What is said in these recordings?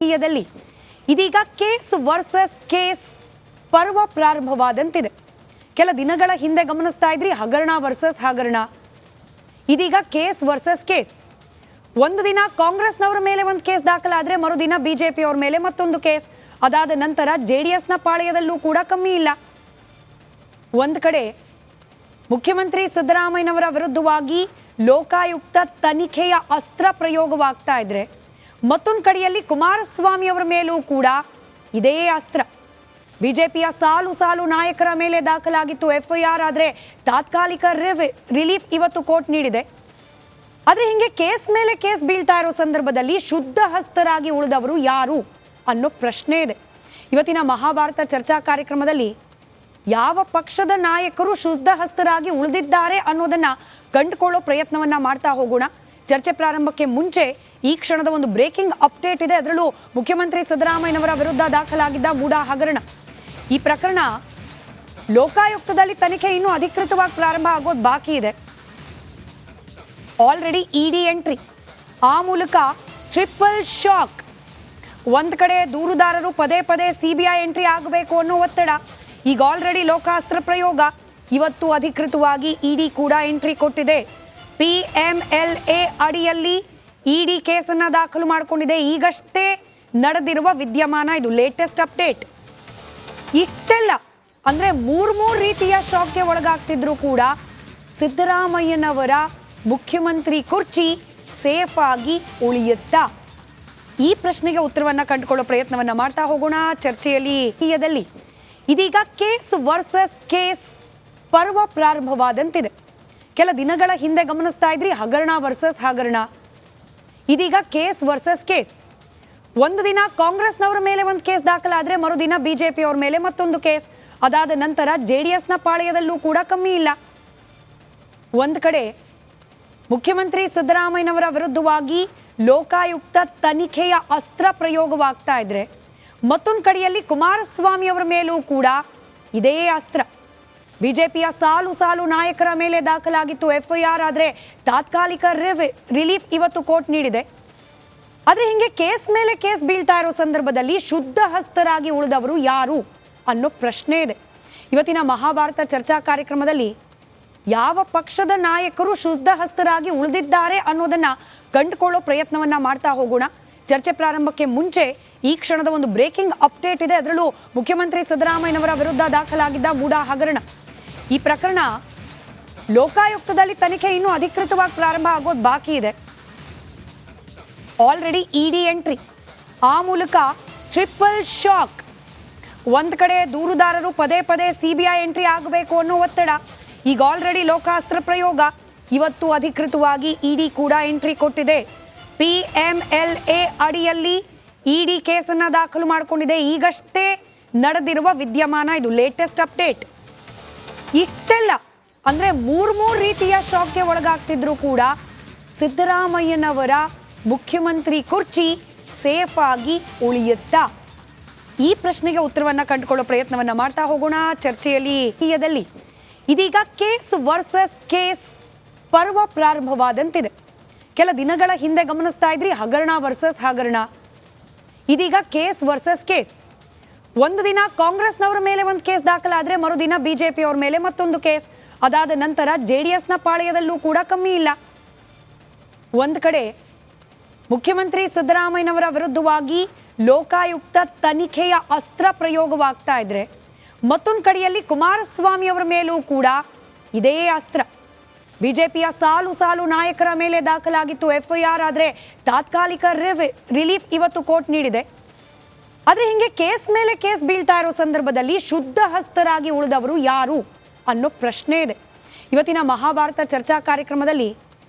ರಾಜಕೀಯದಲ್ಲಿ ಇದೀಗ case versus case ಪರ್ವ ಪ್ರಾರಂಭವಾದಂತಿದೆ. ಕೆಲ ದಿನಗಳ ಹಿಂದೆ ಗಮನಿಸ್ತಾ ಇದ್ರಿ ಹಗರಣ ವರ್ಸಸ್ ಹಗರಣ. ಇದೀಗ ಕೇಸ್ ವರ್ಸಸ್ ಕೇಸ್. ಒಂದು ದಿನ ಕಾಂಗ್ರೆಸ್ನವರ ಮೇಲೆ ಒಂದು ಕೇಸ್ ದಾಖಲಾದ್ರೆ ಮರುದಿನ ಬಿಜೆಪಿ ಅವರ ಮೇಲೆ ಮತ್ತೊಂದು ಕೇಸ್. ಅದಾದ ನಂತರ ಜೆಡಿಎಸ್ನ ಪಾಳೆಯದಲ್ಲೂ ಕೂಡ ಕಮ್ಮಿ ಇಲ್ಲ. ಒಂದು ಕಡೆ ಮುಖ್ಯಮಂತ್ರಿ ಸಿದ್ದರಾಮಯ್ಯನವರ ವಿರುದ್ಧವಾಗಿ ಲೋಕಾಯುಕ್ತ ತನಿಖೆಯ ಅಸ್ತ್ರ ಪ್ರಯೋಗವಾಗ್ತಾ ಇದ್ರೆ ಮತ್ತೊಂದು ಕಡೆಯಲ್ಲಿ ಕುಮಾರಸ್ವಾಮಿ ಅವರ ಮೇಲೂ ಕೂಡ ಇದೇ ಅಸ್ತ್ರ. ಬಿಜೆಪಿಯ ಸಾಲು ಸಾಲು ನಾಯಕರ ಮೇಲೆ ದಾಖಲಾಗಿತ್ತು ಎಫ್ಐಆರ್. ಆದರೆ ತಾತ್ಕಾಲಿಕ ರಿಲೀಫ್ ಇವತ್ತು ಕೋರ್ಟ್ ನೀಡಿದೆ. ಆದರೆ ಹಿಂಗೆ ಕೇಸ್ ಮೇಲೆ ಕೇಸ್ ಬೀಳ್ತಾ ಇರೋ ಸಂದರ್ಭದಲ್ಲಿ ಶುದ್ಧ ಹಸ್ತರಾಗಿ ಉಳಿದವರು ಯಾರು ಅನ್ನೋ ಪ್ರಶ್ನೆ ಇದೆ. ಇವತ್ತಿನ ಮಹಾಭಾರತ ಚರ್ಚಾ ಕಾರ್ಯಕ್ರಮದಲ್ಲಿ ಯಾವ ಪಕ್ಷದ ನಾಯಕರು ಶುದ್ಧ ಹಸ್ತರಾಗಿ ಉಳಿದಿದ್ದಾರೆ ಅನ್ನೋದನ್ನ ಕಂಡುಕೊಳ್ಳೋ ಪ್ರಯತ್ನವನ್ನ ಮಾಡ್ತಾ ಹೋಗೋಣ. ಚರ್ಚೆ ಪ್ರಾರಂಭಕ್ಕೆ ಮುಂಚೆ ಈ ಕ್ಷಣದ ಒಂದು ಬ್ರೇಕಿಂಗ್ ಅಪ್ಡೇಟ್ ಇದೆ. ಅದರಲ್ಲೂ ಮುಖ್ಯಮಂತ್ರಿ ಸಿದ್ದರಾಮಯ್ಯನವರ ವಿರುದ್ಧ ದಾಖಲಾಗಿದ್ದ ಮೂಡಾ ಹಗರಣ ಈ ಪ್ರಕರಣ ಲೋಕಾಯುಕ್ತದಲ್ಲಿ ತನಿಖೆ ಇನ್ನೂ ಅಧಿಕೃತವಾಗಿ ಪ್ರಾರಂಭ ಆಗೋದು ಬಾಕಿ ಇದೆ. ಆಲ್ರೆಡಿ ಇಡಿ ಎಂಟ್ರಿ, ಆ ಮೂಲಕ ಟ್ರಿಪಲ್ ಶಾಕ್. ಒಂದ್ ಕಡೆ ದೂರುದಾರರು ಪದೇ ಪದೇ ಸಿಬಿಐ ಎಂಟ್ರಿ ಆಗಬೇಕು ಅನ್ನೋ ಒತ್ತಡ. ಈಗ ಆಲ್ರೆಡಿ ಲೋಕಾಸ್ತ್ರ ಪ್ರಯೋಗ. ಇವತ್ತು ಅಧಿಕೃತವಾಗಿ ಇಡಿ ಕೂಡ ಎಂಟ್ರಿ ಕೊಟ್ಟಿದೆ. PMLA ಅಡಿಯಲ್ಲಿ ಇಡಿ ಕೇಸನ್ನ ದಾಖಲು ಮಾಡಿಕೊಂಡಿದೆ. ಈಗಷ್ಟೇ ನಡೆದಿರುವ ವಿದ್ಯಮಾನ ಇದು, ಲೇಟೆಸ್ಟ್ ಅಪ್ಡೇಟ್. ಇಷ್ಟೆಲ್ಲ ಅಂದ್ರೆ ಮೂರು ರೀತಿಯ ಶಾಕ್ಗೆ ಒಳಗಾಗ್ತಿದ್ರು ಕೂಡ ಸಿದ್ದರಾಮಯ್ಯನವರ ಮುಖ್ಯಮಂತ್ರಿ ಕುರ್ಚಿ ಸೇಫ್ ಆಗಿ ಉಳಿಯುತ್ತಾ? ಈ ಪ್ರಶ್ನೆಗೆ ಉತ್ತರವನ್ನ ಕಂಡುಕೊಳ್ಳೋ ಪ್ರಯತ್ನವನ್ನ ಮಾಡ್ತಾ ಹೋಗೋಣ ಚರ್ಚೆಯಲ್ಲಿ. ಇದೀಗ ಕೇಸ್ ವರ್ಸಸ್ ಕೇಸ್ ಪರ್ವ ಪ್ರಾರಂಭವಾದಂತಿದೆ. ಕೆಲ ದಿನಗಳ ಹಿಂದೆ ಗಮನಿಸ್ತಾ ಇದ್ರಿ ಹಗರಣ ವರ್ಸಸ್ ಹಗರಣ. ಇದೀಗ ಕೇಸ್ ವರ್ಸಸ್ ಕೇಸ್. ಒಂದು ದಿನ ಕಾಂಗ್ರೆಸ್ನವರ ಮೇಲೆ ಒಂದು ಕೇಸ್ ದಾಖಲಾದ್ರೆ ಮರುದಿನ ಬಿಜೆಪಿ ಅವರ ಮೇಲೆ ಮತ್ತೊಂದು ಕೇಸ್. ಅದಾದ ನಂತರ ಜೆಡಿಎಸ್ನ ಪಾಳೆಯದಲ್ಲೂ ಕೂಡ ಕಮ್ಮಿ ಇಲ್ಲ. ಒಂದು ಕಡೆ ಮುಖ್ಯಮಂತ್ರಿ ಸಿದ್ದರಾಮಯ್ಯನವರ ವಿರುದ್ಧವಾಗಿ ಲೋಕಾಯುಕ್ತ ತನಿಖೆಯ ಅಸ್ತ್ರ ಪ್ರಯೋಗವಾಗ್ತಾ ಇದ್ರೆ ಮತ್ತೊಂದು ಕಡೆಯಲ್ಲಿ ಕುಮಾರಸ್ವಾಮಿ ಅವರ ಮೇಲೂ ಕೂಡ ಇದೇ ಅಸ್ತ್ರ. ಬಿಜೆಪಿಯ ಸಾಲು ಸಾಲು ನಾಯಕರ ಮೇಲೆ ದಾಖಲಾಗಿತ್ತು ಎಫ್ಐಆರ್. ಆದರೆ ತಾತ್ಕಾಲಿಕ ರಿಲೀಫ್ ಇವತ್ತು ಕೋರ್ಟ್ ನೀಡಿದೆ. ಆದರೆ ಹಿಂಗೆ ಕೇಸ್ ಮೇಲೆ ಕೇಸ್ ಬೀಳ್ತಾ ಇರೋ ಸಂದರ್ಭದಲ್ಲಿ ಶುದ್ಧ ಹಸ್ತರಾಗಿ ಉಳಿದವರು ಯಾರು ಅನ್ನೋ ಪ್ರಶ್ನೆ ಇದೆ. ಇವತ್ತಿನ ಮಹಾಭಾರತ ಚರ್ಚಾ ಕಾರ್ಯಕ್ರಮದಲ್ಲಿ ಯಾವ ಪಕ್ಷದ ನಾಯಕರು ಶುದ್ಧ ಹಸ್ತರಾಗಿ ಉಳಿದಿದ್ದಾರೆ ಅನ್ನೋದನ್ನ ಕಂಡುಕೊಳ್ಳೋ ಪ್ರಯತ್ನವನ್ನ ಮಾಡ್ತಾ ಹೋಗೋಣ. ಚರ್ಚೆ ಪ್ರಾರಂಭಕ್ಕೆ ಮುಂಚೆ ಈ ಕ್ಷಣದ ಒಂದು ಬ್ರೇಕಿಂಗ್ ಅಪ್ಡೇಟ್ ಇದೆ. ಅದರಲ್ಲೂ ಮುಖ್ಯಮಂತ್ರಿ ಸಿದ್ದರಾಮಯ್ಯನವರ ವಿರುದ್ಧ ದಾಖಲಾಗಿದ್ದ ಮೂಡಾ ಹಗರಣ ಈ ಪ್ರಕರಣ ಲೋಕಾಯುಕ್ತದಲ್ಲಿ ತನಿಖೆ ಇನ್ನೂ ಅಧಿಕೃತವಾಗಿ ಪ್ರಾರಂಭ ಆಗೋದು ಬಾಕಿ ಇದೆ. ಆಲ್ರೆಡಿ ಇಡಿ ಎಂಟ್ರಿ, ಆ ಮೂಲಕ ಟ್ರಿಪಲ್ ಶಾಕ್. ಒಂದ್ ಕಡೆ ದೂರುದಾರರು ಪದೇ ಪದೇ ಸಿಬಿಐ ಎಂಟ್ರಿ ಆಗಬೇಕು ಅನ್ನೋ ಒತ್ತಡ. ಈಗ ಆಲ್ರೆಡಿ ಲೋಕಾಸ್ತ್ರ ಪ್ರಯೋಗ. ಇವತ್ತು ಅಧಿಕೃತವಾಗಿ ಇಡಿ ಕೂಡ ಎಂಟ್ರಿ ಕೊಟ್ಟಿದೆ. PMLA ಅಡಿಯಲ್ಲಿ ಇಡಿ ಕೇಸನ್ನ ದಾಖಲು ಮಾಡಿಕೊಂಡಿದೆ. ಈಗಷ್ಟೇ ನಡೆದಿರುವ ವಿದ್ಯಮಾನ ಇದು, ಲೇಟೆಸ್ಟ್ ಅಪ್ಡೇಟ್. ಇಷ್ಟೆಲ್ಲ ಅಂದ್ರೆ ಮೂರು ರೀತಿಯ ಶಾಕ್ಗೆ ಒಳಗಾಗ್ತಿದ್ರು ಕೂಡ ಸಿದ್ದರಾಮಯ್ಯನವರ ಮುಖ್ಯಮಂತ್ರಿ ಕುರ್ಚಿ ಸೇಫ್ ಆಗಿ ಉಳಿಯುತ್ತಾ? ಈ ಪ್ರಶ್ನೆಗೆ ಉತ್ತರವನ್ನ ಕಂಡುಕೊಳ್ಳೋ ಪ್ರಯತ್ನವನ್ನ ಮಾಡ್ತಾ ಹೋಗೋಣ ಚರ್ಚೆಯಲ್ಲಿ. ಇದೀಗ ಕೇಸ್ ವರ್ಸಸ್ ಕೇಸ್ ಪರ್ವ ಪ್ರಾರಂಭವಾದಂತಿದೆ. ಕೆಲ ದಿನಗಳ ಹಿಂದೆ ಗಮನಿಸ್ತಾ ಇದ್ರಿ ಹಗರಣ ವರ್ಸಸ್ ಹಗರಣ. ಇದೀಗ ಕೇಸ್ ವರ್ಸಸ್ ಕೇಸ್. ಒಂದು ದಿನ ಕಾಂಗ್ರೆಸ್ನವರ ಮೇಲೆ ಒಂದು ಕೇಸ್ ದಾಖಲಾದ್ರೆ ಮರುದಿನ ಬಿಜೆಪಿ ಅವರ ಮೇಲೆ ಮತ್ತೊಂದು ಕೇಸ್. ಅದಾದ ನಂತರ ಜೆಡಿಎಸ್ನ ಪಾಳೆಯದಲ್ಲೂ ಕೂಡ ಕಮ್ಮಿ ಇಲ್ಲ. ಒಂದು ಕಡೆ ಮುಖ್ಯಮಂತ್ರಿ ಸಿದ್ದರಾಮಯ್ಯನವರ ವಿರುದ್ಧವಾಗಿ ಲೋಕಾಯುಕ್ತ ತನಿಖೆಯ ಅಸ್ತ್ರ ಪ್ರಯೋಗವಾಗ್ತಾ ಇದ್ರೆ ಮತ್ತೊಂದು ಕಡೆಯಲ್ಲಿ ಕುಮಾರಸ್ವಾಮಿ ಅವರ ಮೇಲೂ ಕೂಡ ಇದೇ ಅಸ್ತ್ರ. ಬಿಜೆಪಿಯ ಸಾಲು ಸಾಲು ನಾಯಕರ ಮೇಲೆ ದಾಖಲಾಗಿತ್ತು ಎಫ್ಐಆರ್. ಆದರೆ ತಾತ್ಕಾಲಿಕ ರಿಲೀಫ್ ಇವತ್ತು ಕೋರ್ಟ್ ನೀಡಿದೆ. ಆದರೆ ಹಿಂಗೆ ಕೇಸ್ ಮೇಲೆ ಕೇಸ್ ಬೀಳ್ತಾ ಇರೋ ಸಂದರ್ಭದಲ್ಲಿ ಶುದ್ಧ ಹಸ್ತರಾಗಿ ಉಳಿದವರು ಯಾರು ಅನ್ನೋ ಪ್ರಶ್ನೆ ಇದೆ. ಇವತ್ತಿನ ಮಹಾಭಾರತ ಚರ್ಚಾ ಕಾರ್ಯಕ್ರಮದಲ್ಲಿ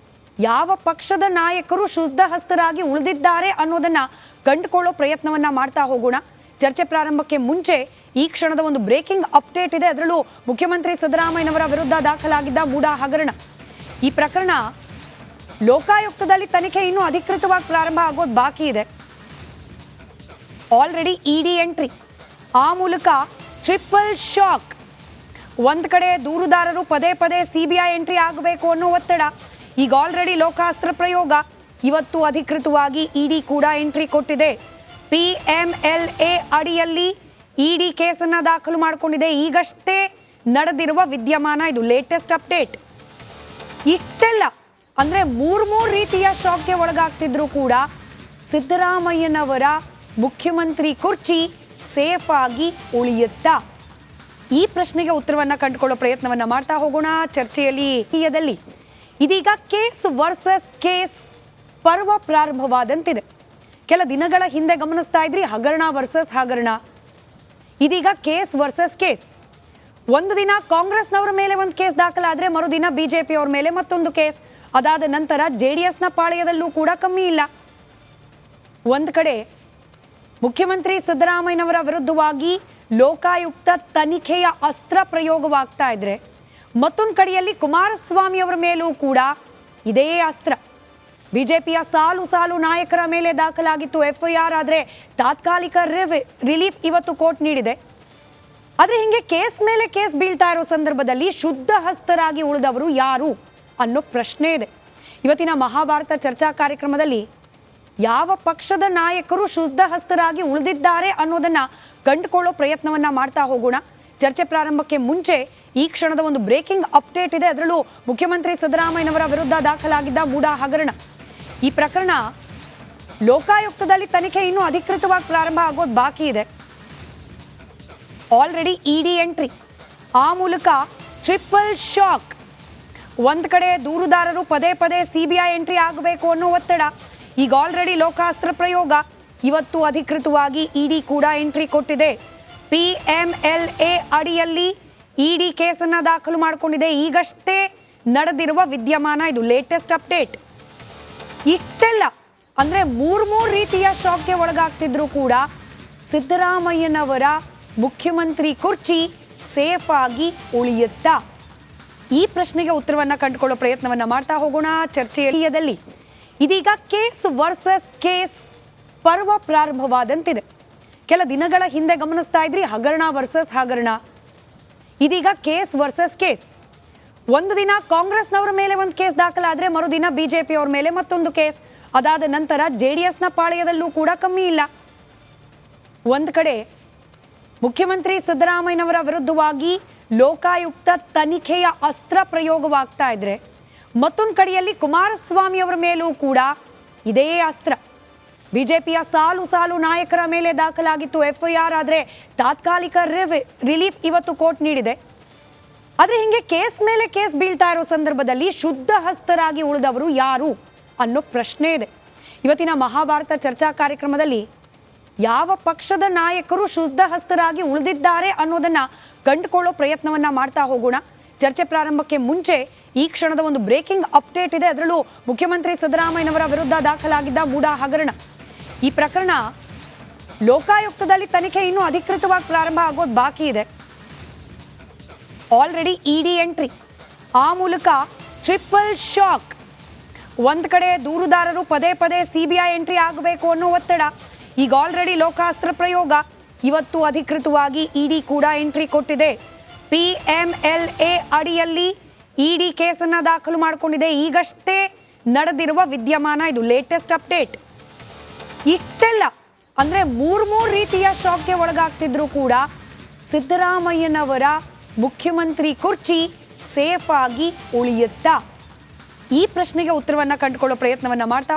ಯಾವ ಪಕ್ಷದ ನಾಯಕರು ಶುದ್ಧ ಹಸ್ತರಾಗಿ ಉಳಿದಿದ್ದಾರೆ ಅನ್ನೋದನ್ನ ಕಂಡುಕೊಳ್ಳೋ ಪ್ರಯತ್ನವನ್ನ ಮಾಡ್ತಾ ಹೋಗೋಣ. ಚರ್ಚೆ ಪ್ರಾರಂಭಕ್ಕೆ ಮುಂಚೆ ಈ ಕ್ಷಣದ ಒಂದು ಬ್ರೇಕಿಂಗ್ ಅಪ್ಡೇಟ್ ಇದೆ. ಅದರಲ್ಲೂ ಮುಖ್ಯಮಂತ್ರಿ ಸಿದ್ದರಾಮಯ್ಯನವರ ವಿರುದ್ಧ ದಾಖಲಾಗಿದ್ದ ಮೂಡಾ ಹಗರಣ ಈ ಪ್ರಕರಣ ಲೋಕಾಯುಕ್ತದಲ್ಲಿ ತನಿಖೆ ಇನ್ನೂ ಅಧಿಕೃತವಾಗಿ ಪ್ರಾರಂಭ ಆಗೋದು ಬಾಕಿ ಇದೆ. ಆಲ್ರೆಡಿ ಇಡಿ ಎಂಟ್ರಿ, ಆ ಮೂಲಕ ಟ್ರಿಪಲ್ ಶಾಕ್. ಒಂದ್ ಕಡೆ ದೂರುದಾರರು ಪದೇ ಪದೇ ಸಿಬಿಐ ಎಂಟ್ರಿ ಆಗಬೇಕು ಅನ್ನೋ ಒತ್ತಡ. ಈಗ ಆಲ್ರೆಡಿ ಲೋಕಾಸ್ತ್ರ ಪ್ರಯೋಗ. ಇವತ್ತು ಅಧಿಕೃತವಾಗಿ ಇಡಿ ಕೂಡ ಎಂಟ್ರಿ ಕೊಟ್ಟಿದೆ. PMLA ಅಡಿಯಲ್ಲಿ ಇಡಿ ಕೇಸನ್ನ ದಾಖಲು ಮಾಡಿಕೊಂಡಿದೆ. ಈಗಷ್ಟೇ ನಡೆದಿರುವ ವಿದ್ಯಮಾನ ಇದು, ಲೇಟೆಸ್ಟ್ ಅಪ್ಡೇಟ್. ಇಷ್ಟೆಲ್ಲ ಅಂದ್ರೆ ಮೂರು ರೀತಿಯ ಶಾಕ್ಗೆ ಒಳಗಾಗ್ತಿದ್ರು ಕೂಡ ಸಿದ್ದರಾಮಯ್ಯನವರ ಮುಖ್ಯಮಂತ್ರಿ ಕುರ್ಚಿ ಸೇಫ್ ಆಗಿ ಉಳಿಯುತ್ತಾ? ಈ ಪ್ರಶ್ನೆಗೆ ಉತ್ತರವನ್ನ ಕಂಡುಕೊಳ್ಳೋ ಪ್ರಯತ್ನವನ್ನ ಮಾಡ್ತಾ ಹೋಗೋಣ ಚರ್ಚೆಯಲ್ಲಿ. ಇದೀಗ ಕೇಸ್ ವರ್ಸಸ್ ಕೇಸ್ ಪರ್ವ ಪ್ರಾರಂಭವಾದಂತಿದೆ. ಕೆಲ ದಿನಗಳ ಹಿಂದೆ ಗಮನಿಸ್ತಾ ಇದ್ರಿ ಹಗರಣ ವರ್ಸಸ್ ಹಗರಣ. ಇದೀಗ ಕೇಸ್ ವರ್ಸಸ್ ಕೇಸ್. ಒಂದು ದಿನ ಕಾಂಗ್ರೆಸ್ನವರ ಮೇಲೆ ಒಂದು ಕೇಸ್ ದಾಖಲಾದ್ರೆ ಮರುದಿನ ಬಿಜೆಪಿ ಅವರ ಮೇಲೆ ಮತ್ತೊಂದು ಕೇಸ್. ಅದಾದ ನಂತರ ಜೆಡಿಎಸ್ನ ಪಾಳೆಯದಲ್ಲೂ ಕೂಡ ಕಮ್ಮಿ ಇಲ್ಲ. ಒಂದ್ ಕಡೆ ಮುಖ್ಯಮಂತ್ರಿ ಸಿದ್ದರಾಮಯ್ಯನವರ ವಿರುದ್ಧವಾಗಿ ಲೋಕಾಯುಕ್ತ ತನಿಖೆಯ ಅಸ್ತ್ರ ಪ್ರಯೋಗವಾಗ್ತಾ ಇದ್ರೆ, ಮತ್ತೊಂದು ಕಡೆಯಲ್ಲಿ ಕುಮಾರಸ್ವಾಮಿ ಅವರ ಮೇಲೂ ಕೂಡ ಇದೇ ಅಸ್ತ್ರ. ಬಿಜೆಪಿಯ ಸಾಲು ನಾಯಕರ ಮೇಲೆ ದಾಖಲಾಗಿತ್ತು FIR, ಆದರೆ ತಾತ್ಕಾಲಿಕ ರಿಲೀಫ್ ಇವತ್ತು ಕೋರ್ಟ್ ನೀಡಿದೆ. ಆದರೆ ಹಿಂಗೆ ಕೇಸ್ ಮೇಲೆ ಕೇಸ್ ಬೀಳ್ತಾ ಇರೋ ಸಂದರ್ಭದಲ್ಲಿ ಶುದ್ಧ ಹಸ್ತರಾಗಿ ಉಳಿದವರು ಯಾರು ಅನ್ನೋ ಪ್ರಶ್ನೆ ಇದೆ. ಇವತ್ತಿನ ಮಹಾಭಾರತ ಚರ್ಚಾ ಕಾರ್ಯಕ್ರಮದಲ್ಲಿ ಯಾವ ಪಕ್ಷದ ನಾಯಕರು ಶುದ್ಧ ಹಸ್ತರಾಗಿ ಉಳಿದಿದ್ದಾರೆ ಅನ್ನೋದನ್ನ ಕಂಡುಕೊಳ್ಳೋ ಪ್ರಯತ್ನವನ್ನ ಮಾಡ್ತಾ ಹೋಗೋಣ. ಚರ್ಚೆ ಪ್ರಾರಂಭಕ್ಕೆ ಮುಂಚೆ ಈ ಕ್ಷಣದ ಒಂದು ಬ್ರೇಕಿಂಗ್ ಅಪ್ಡೇಟ್ ಇದೆ. ಅದರಲ್ಲೂ ಮುಖ್ಯಮಂತ್ರಿ ಸಿದ್ದರಾಮಯ್ಯನವರ ವಿರುದ್ಧ ದಾಖಲಾಗಿದ್ದ ಮೂಡಾ ಹಗರಣ, ಈ ಪ್ರಕರಣ ಲೋಕಾಯುಕ್ತದಲ್ಲಿ ತನಿಖೆ ಇನ್ನೂ ಅಧಿಕೃತವಾಗಿ ಪ್ರಾರಂಭ ಆಗೋದು ಬಾಕಿ ಇದೆ. ಆಲ್ರೆಡಿ ಇಡಿ ಎಂಟ್ರಿ, ಆ ಮೂಲಕ ಟ್ರಿಪಲ್ ಶಾಕ್. ಒಂದ್ ಕಡೆ ದೂರುದಾರರು ಪದೇ CBI ಎಂಟ್ರಿ ಆಗಬೇಕು ಅನ್ನೋ ಒತ್ತಡ. ಈಗ ಆಲ್ರೆಡಿ ಲೋಕಾಸ್ತ್ರ ಪ್ರಯೋಗ, ಇವತ್ತು ಅಧಿಕೃತವಾಗಿ ಇಡಿ ಕೂಡ ಎಂಟ್ರಿ ಕೊಟ್ಟಿದೆ. PMLA ಅಡಿಯಲ್ಲಿ ಇಡಿ ಕೇಸನ್ನ ದಾಖಲು ಮಾಡಿಕೊಂಡಿದೆ. ಈಗಷ್ಟೇ ನಡೆದಿರುವ ವಿದ್ಯಮಾನ ಇದು, ಲೇಟೆಸ್ಟ್ ಅಪ್ಡೇಟ್. ಇಷ್ಟೆಲ್ಲ ಅಂದ್ರೆ ಮೂರು ರೀತಿಯ ಶಾಕ್ಗೆ ಒಳಗಾಗ್ತಿದ್ರು ಕೂಡ ಸಿದ್ದರಾಮಯ್ಯನವರ ಮುಖ್ಯಮಂತ್ರಿ ಕುರ್ಚಿ ಸೇಫ್ ಆಗಿ ಉಳಿಯುತ್ತಾ? ಈ ಪ್ರಶ್ನೆಗೆ ಉತ್ತರವನ್ನ ಕಂಡುಕೊಳ್ಳೋ ಪ್ರಯತ್ನವನ್ನ ಮಾಡ್ತಾ ಹೋಗೋಣ ಚರ್ಚೆಯಲ್ಲಿ. ಇದೀಗ ಕೇಸ್ ವರ್ಸಸ್ ಕೇಸ್ ಪರ್ವ ಪ್ರಾರಂಭವಾದಂತಿದೆ. ಕೆಲ ದಿನಗಳ ಹಿಂದೆ ಗಮನಿಸ್ತಾ ಇದ್ರಿ ಹಗರಣ ವರ್ಸಸ್ ಹಗರಣ. ಇದೀಗ ಕೇಸ್ ವರ್ಸಸ್ ಕೇಸ್. ಒಂದು ದಿನ ಕಾಂಗ್ರೆಸ್ನವರ ಮೇಲೆ ಒಂದು ಕೇಸ್ ದಾಖಲಾದ್ರೆ ಮರುದಿನ ಬಿಜೆಪಿ ಅವರ ಮೇಲೆ ಮತ್ತೊಂದು ಕೇಸ್. ಅದಾದ ನಂತರ ಜೆಡಿಎಸ್ನ ಪಾಳೆಯದಲ್ಲೂ ಕೂಡ ಕಮ್ಮಿ ಇಲ್ಲ. ಒಂದ್ ಕಡೆ ಮುಖ್ಯಮಂತ್ರಿ ಸಿದ್ದರಾಮಯ್ಯನವರ ವಿರುದ್ಧವಾಗಿ ಲೋಕಾಯುಕ್ತ ತನಿಖೆಯ ಅಸ್ತ್ರ ಪ್ರಯೋಗವಾಗ್ತಾ ಇದ್ರೆ, ಮತ್ತೊಂದು ಕಡೆಯಲ್ಲಿ ಕುಮಾರಸ್ವಾಮಿ ಅವರ ಮೇಲೂ ಕೂಡ ಇದೇ ಅಸ್ತ್ರ. ಬಿಜೆಪಿಯ ಸಾಲು ನಾಯಕರ ಮೇಲೆ ದಾಖಲಾಗಿತ್ತು FIR, ಆದರೆ ತಾತ್ಕಾಲಿಕ ರಿಲೀಫ್ ಇವತ್ತು ಕೋರ್ಟ್ ನೀಡಿದೆ. ಆದರೆ ಹಿಂಗೆ ಕೇಸ್ ಮೇಲೆ ಕೇಸ್ ಬೀಳ್ತಾ ಇರೋ ಸಂದರ್ಭದಲ್ಲಿ ಶುದ್ಧ ಹಸ್ತರಾಗಿ ಉಳಿದವರು ಯಾರು ಅನ್ನೋ ಪ್ರಶ್ನೆ ಇದೆ. ಇವತ್ತಿನ ಮಹಾಭಾರತ ಚರ್ಚಾ ಕಾರ್ಯಕ್ರಮದಲ್ಲಿ ಯಾವ ಪಕ್ಷದ ನಾಯಕರು ಶುದ್ಧ ಹಸ್ತರಾಗಿ ಉಳಿದಿದ್ದಾರೆ ಅನ್ನೋದನ್ನ ಕಂಡುಕೊಳ್ಳೋ ಪ್ರಯತ್ನವನ್ನ ಮಾಡ್ತಾ ಹೋಗೋಣ. ಚರ್ಚೆ ಪ್ರಾರಂಭಕ್ಕೆ ಮುಂಚೆ ಈ ಕ್ಷಣದ ಒಂದು ಬ್ರೇಕಿಂಗ್ ಅಪ್ಡೇಟ್ ಇದೆ. ಅದರಲ್ಲೂ ಮುಖ್ಯಮಂತ್ರಿ ಸಿದ್ದರಾಮಯ್ಯನವರ ವಿರುದ್ಧ ದಾಖಲಾಗಿದ್ದ ಮೂಡಾ ಹಗರಣ, ಈ ಪ್ರಕರಣ ಲೋಕಾಯುಕ್ತದಲ್ಲಿ ತನಿಖೆ ಇನ್ನೂ ಅಧಿಕೃತವಾಗಿ ಪ್ರಾರಂಭ ಆಗೋದು ಬಾಕಿ ಇದೆ. ಆಲ್ರೆಡಿ ಇಡಿ ಎಂಟ್ರಿ, ಆ ಮೂಲಕ ಟ್ರಿಪಲ್ ಶಾಕ್. ಒಂದ್ ಕಡೆ ದೂರುದಾರರು ಪದೇ CBI ಎಂಟ್ರಿ ಆಗಬೇಕು ಅನ್ನೋ ಒತ್ತಡ. ಈಗ ಆಲ್ರೆಡಿ ಲೋಕಾಸ್ತ್ರ ಪ್ರಯೋಗ, ಇವತ್ತು ಅಧಿಕೃತವಾಗಿ ಇಡಿ ಕೂಡ ಎಂಟ್ರಿ ಕೊಟ್ಟಿದೆ. PMLA ಅಡಿಯಲ್ಲಿ ಇಡಿ ಕೇಸನ್ನ ದಾಖಲು ಮಾಡಿಕೊಂಡಿದೆ. ಈಗಷ್ಟೇ ನಡೆದಿರುವ ವಿದ್ಯಮಾನ ಇದು, ಲೇಟೆಸ್ಟ್ ಅಪ್ಡೇಟ್. ಇಷ್ಟೆಲ್ಲ ಅಂದ್ರೆ ಮೂರು ರೀತಿಯ ಶಾಕ್ಗೆ ಒಳಗಾಗ್ತಿದ್ರು ಕೂಡ ಸಿದ್ದರಾಮಯ್ಯನವರ ಮುಖ್ಯಮಂತ್ರಿ ಕುರ್ಚಿ ಸೇಫ್ ಆಗಿ ಉಳಿಯುತ್ತಾ? ಈ ಪ್ರಶ್ನೆಗೆ ಉತ್ತರವನ್ನ ಕಂಡುಕೊಳ್ಳೋ ಪ್ರಯತ್ನವನ್ನ ಮಾಡ್ತಾ